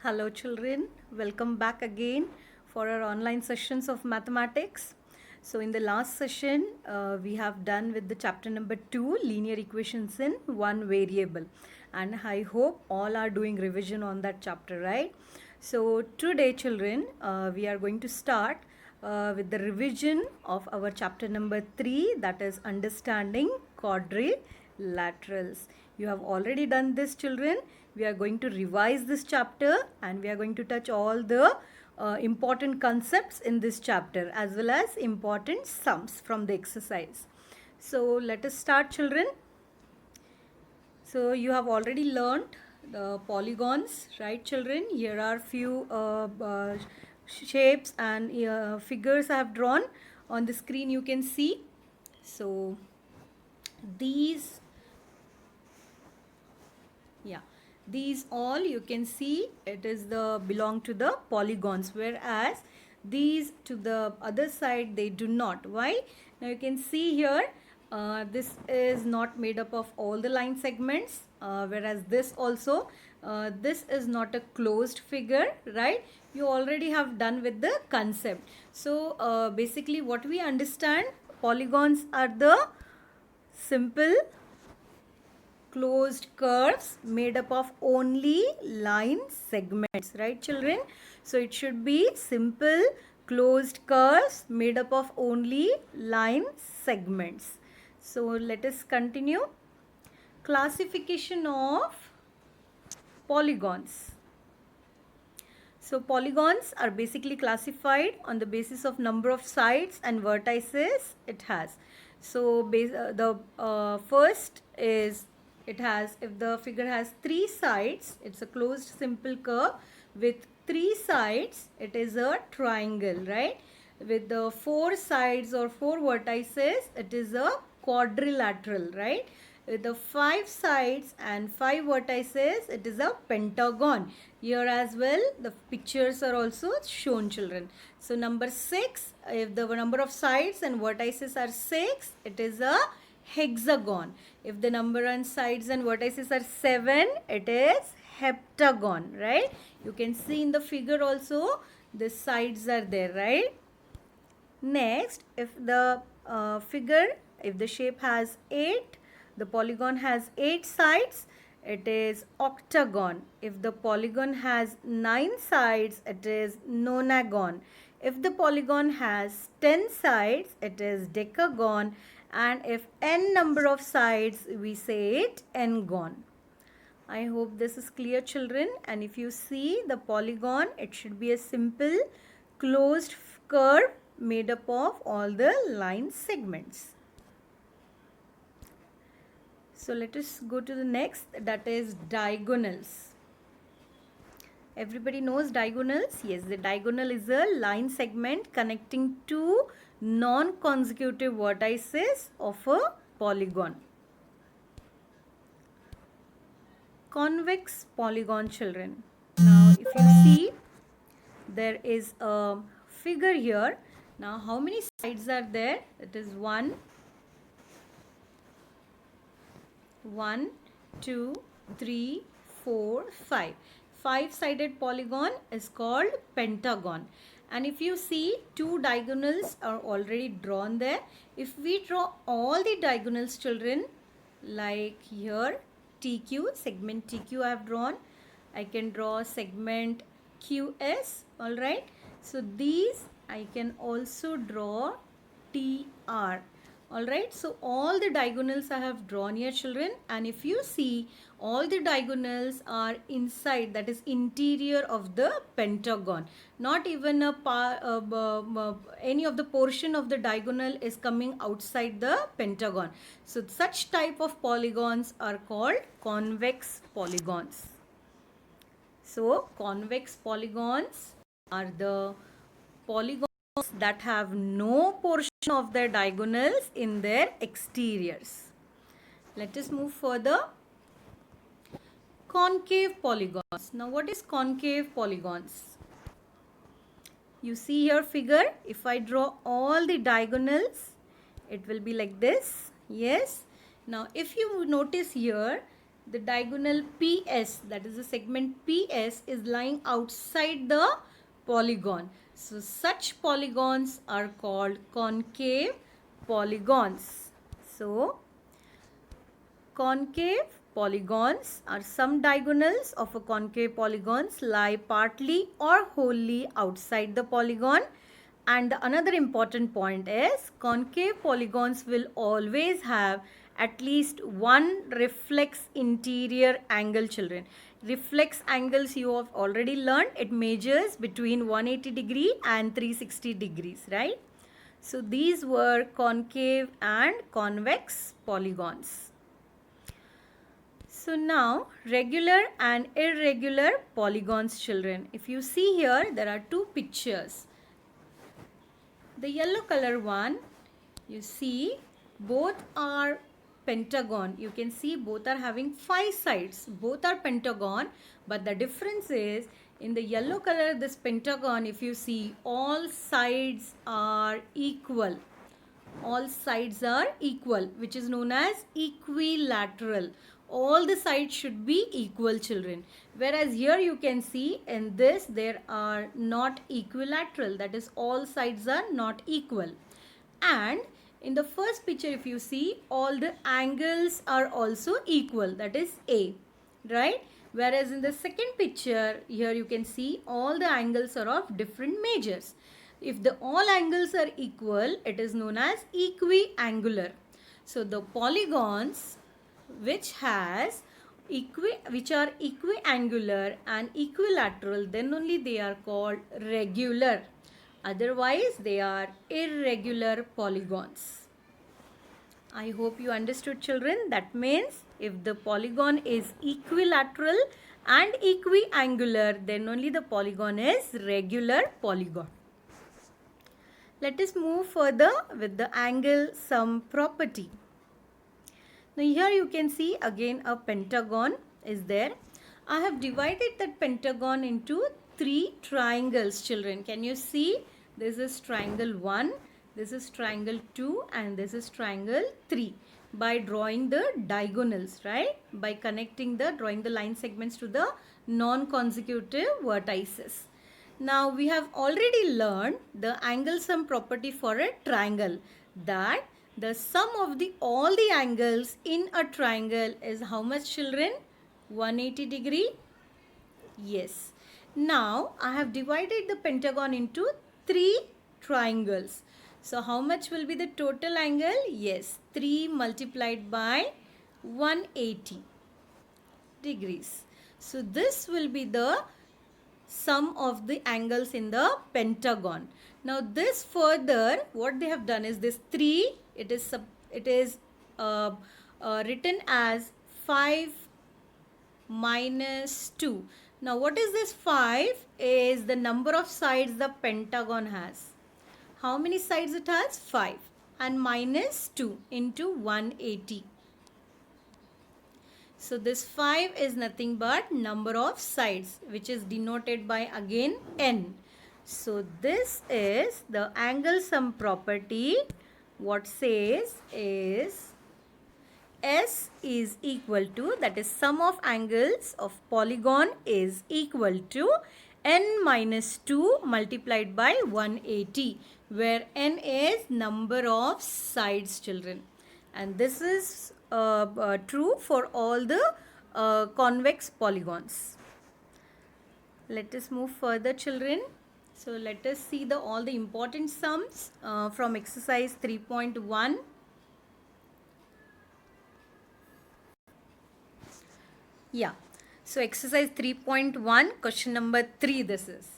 Hello children, welcome back again for our online sessions of mathematics. So in the last session, we have done with the chapter number 2, linear equations in one variable. And I hope all are doing revision on that chapter, right? So today children, we are going to start with the revision of our chapter number 3, that is understanding quadrilaterals. You have already done this children. We are going to revise this chapter and we are going to touch all the important concepts in this chapter as well as important sums from the exercise. So let us start children. So you have already learned the polygons, right children? Here are few shapes and figures I have drawn on the screen, you can see. So these all you can see, it is the belong to the polygons, whereas these to the other side they do not. Why? Now you can see here, this is not made up of all the line segments, whereas this also, this is not a closed figure, right? You already have done with the concept. So basically what we understand, polygons are the simple closed curves made up of only line segments, right children? So it should be simple closed curves made up of only line segments. So let us continue. Classification of polygons. So polygons are basically classified on the basis of number of sides and vertices it has. So the first is, it has, if the figure has 3 sides, it's a closed simple curve. With 3 sides, it is a triangle, right? With the 4 sides or 4 vertices, it is a quadrilateral, right? With the 5 sides and 5 vertices, it is a pentagon. Here as well, the pictures are also shown children. So number 6, if the number of sides and vertices are 6, it is a hexagon. If the number on sides and vertices are 7, it is heptagon, right? You can see in the figure also, the sides are there, right? Next, if the if the shape has 8, the polygon has 8 sides, it is octagon. If the polygon has 9 sides, it is nonagon. If the polygon has 10 sides, it is decagon. And if n number of sides, we say it n-gon. I hope this is clear children. And if you see the polygon, it should be a simple closed curve made up of all the line segments. So let us go to the next, that is diagonals. Everybody knows diagonals? Yes, the diagonal is a line segment connecting two non-consecutive vertices of a polygon. Convex polygon children. Now if you see, there is a figure here. Now how many sides are there? It is 1, 2, 3, 4, 5. 5-sided polygon is called pentagon. And if you see, 2 diagonals are already drawn there. If we draw all the diagonals children, like here TQ, segment TQ I have drawn, I can draw segment QS, alright. So these I can also draw TR. Alright, so all the diagonals I have drawn here children, and if you see, all the diagonals are inside, that is interior of the pentagon. Not even any of the portion of the diagonal is coming outside the pentagon. So such type of polygons are called convex polygons. So convex polygons are the polygons that have no portion of their diagonals in their exteriors. Let us move further. Concave polygons. Now what is concave polygons? You see here figure, if I draw all the diagonals, it will be like this. Yes. Now if you notice here, the diagonal PS, that is the segment PS, is lying outside the polygon. So such polygons are called concave polygons. So concave polygons are some diagonals of a concave polygons lie partly or wholly outside the polygon. And another important point is concave polygons will always have at least one reflex interior angle, children. Reflex angles you have already learned. It measures between 180 degree and 360 degrees, right? So these were concave and convex polygons. So now regular and irregular polygons, children. If you see here, there are two pictures. The yellow color one, you see both are pentagon. You can see both are having 5 sides. Both are pentagon, but the difference is in the yellow color, this pentagon, if you see, all sides are equal. All sides are equal, which is known as equilateral. All the sides should be equal, children. Whereas here you can see in this there are not equilateral, that is all sides are not equal. And in the first picture if you see, all the angles are also equal, that is A, right? Whereas in the second picture here you can see all the angles are of different measures. If the all angles are equal, it is known as equiangular. So the polygons which are equiangular and equilateral, then only they are called regular. Otherwise they are irregular polygons. I hope you understood, children. That means if the polygon is equilateral and equiangular, then only the polygon is regular polygon. Let us move further with the angle sum property. Now here you can see again a pentagon is there. I have divided that pentagon into 3 triangles, children. Can you see? This is triangle 1, this is triangle 2 and this is triangle 3. By drawing the diagonals, right? By drawing the line segments to the non-consecutive vertices. Now we have already learned the angle sum property for a triangle, that the sum of all the angles in a triangle is how much, children? 180 degree? Yes. Now I have divided the pentagon into 3 triangles. So how much will be the total angle? Yes, 3 multiplied by 180 degrees. So this will be the sum of the angles in the pentagon. Now this further, what they have done is this 3, it is written as 5 minus 2. Now what is this 5? Is the number of sides the pentagon has. How many sides it has? 5. And minus 2 into 180. So this 5 is nothing but number of sides, which is denoted by again n. So this is the angle sum property. What says is S is equal to, that is sum of angles of polygon is equal to n minus 2 multiplied by 180, where n is number of sides, children. And this is true for all the convex polygons. Let us move further, children. So let us see all the important sums from exercise 3.1. Yeah. So exercise 3.1, question number 3 this is.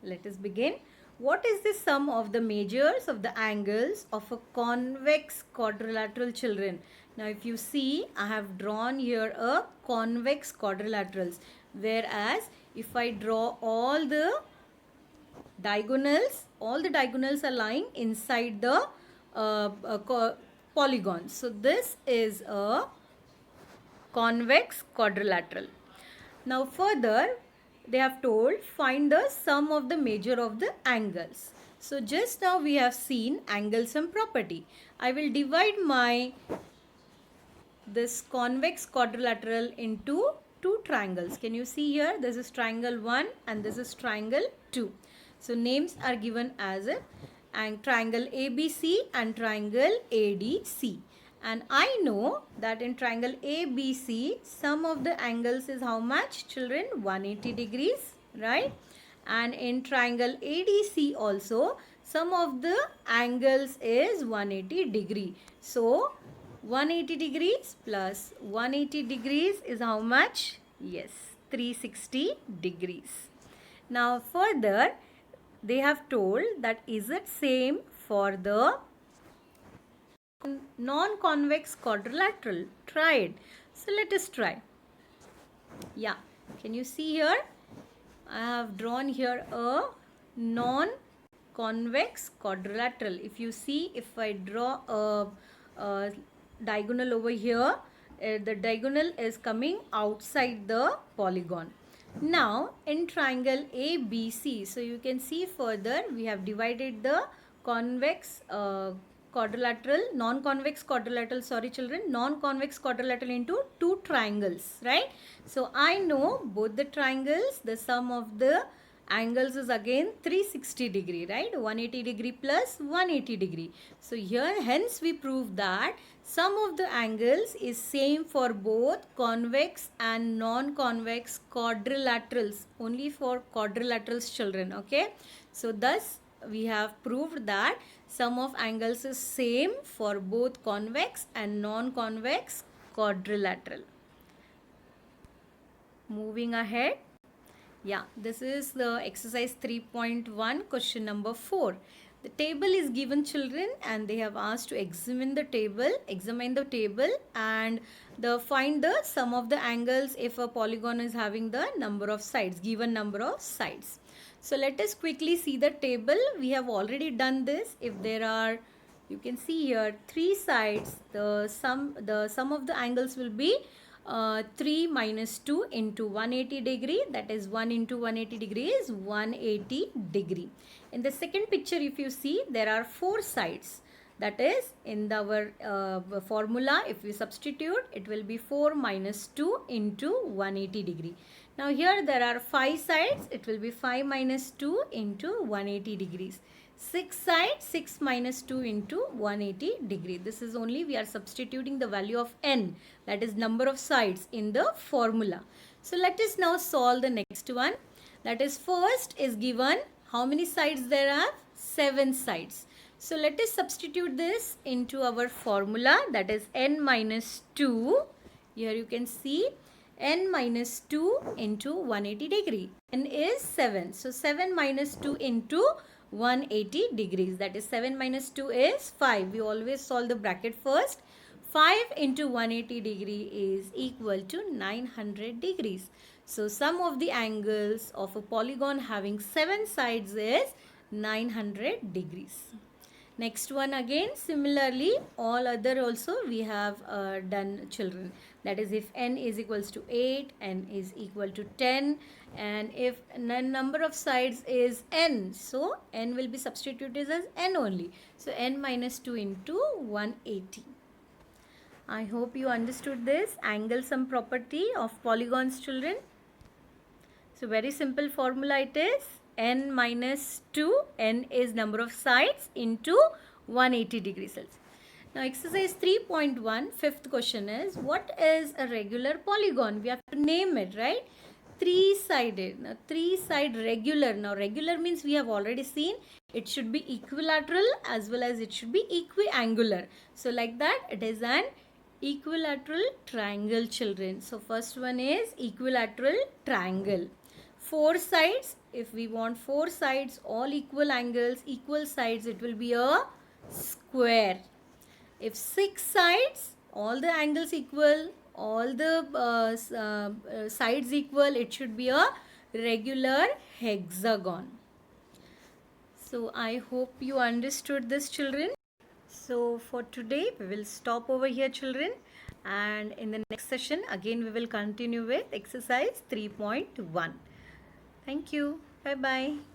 Let us begin. What is the sum of the measures of the angles of a convex quadrilateral, children? Now if you see, I have drawn here a convex quadrilaterals, whereas if I draw all the diagonals are lying inside the polygon. So this is a convex quadrilateral. Now further they have told find the sum of the measure of the angles. So just now we have seen angle sum property. I will divide my this convex quadrilateral into two triangles. Can you see here? This is triangle 1 and this is triangle 2. So names are given as it, and triangle ABC and triangle ADC. And I know that in triangle ABC, sum of the angles is how much, children? 180 degrees, right? And in triangle ADC also, sum of the angles is 180 degree. So 180 degrees plus 180 degrees is how much? Yes, 360 degrees. Now further, they have told that is it same for the non-convex quadrilateral. Try it. So let us try. Yeah, can you see here? I have drawn here a non-convex quadrilateral. If you see, if I draw a diagonal over here, the diagonal is coming outside the polygon. Now in triangle ABC, so you can see further we have divided the convex quadrilateral, non-convex quadrilateral, sorry children, non-convex quadrilateral into two triangles, right? So I know both the triangles, the sum of the angles is again 360 degree, right? 180 degree plus 180 degree. So here hence we prove that sum of the angles is same for both convex and non-convex quadrilaterals, only for quadrilaterals children, okay? So thus we have proved that sum of angles is same for both convex and non-convex quadrilateral. Moving ahead. Yeah, this is the exercise 3.1 question number 4. The table is given children and they have asked to examine the table and find the sum of the angles if a polygon is having the number of sides, given number of sides. So let us quickly see the table. We have already done this. If there are, you can see here, 3 sides, the sum of the angles will be 3 minus 2 into 180 degree, that is 1 into 180 degree is 180 degree. In the second picture, if you see, there are 4 sides, that is in our formula, if we substitute, it will be 4 minus 2 into 180 degree. Now here there are 5 sides, it will be 5 minus 2 into 180 degrees. 6 sides, 6 minus 2 into 180 degree. This is only we are substituting the value of n, that is number of sides, in the formula. So let us now solve the next one. That is, first is given how many sides there are? 7 sides. So let us substitute this into our formula, that is n minus 2. Here you can see n minus 2 into 180 degree. N is 7. So 7 minus 2 into 180 degrees, that is 7 minus 2 is 5. We always solve the bracket first. 5 into 180 degree is equal to 900 degrees. So sum of the angles of a polygon having 7 sides is 900 degrees. Next one again, similarly all other also we have done children. That is, if n is equals to 8, n is equal to 10, and if number of sides is n, so n will be substituted as n only. So n minus 2 into 180. I hope you understood this angle sum property of polygons children. So very simple formula it is. N minus 2, n is number of sides, into 180 degrees Celsius. Now exercise 3.1, fifth question is, what is a regular polygon? We have to name it, right? 3-sided. Now 3-side regular. Now regular means we have already seen it should be equilateral as well as it should be equiangular. So like that it is an equilateral triangle children. So first one is equilateral triangle. 4 sides, if we want 4 sides, all equal angles, equal sides, it will be a square. If 6 sides, all the angles equal, all the sides equal, it should be a regular hexagon. So I hope you understood this children. So for today we will stop over here children, and in the next session again we will continue with exercise 3.1. Thank you. Bye bye.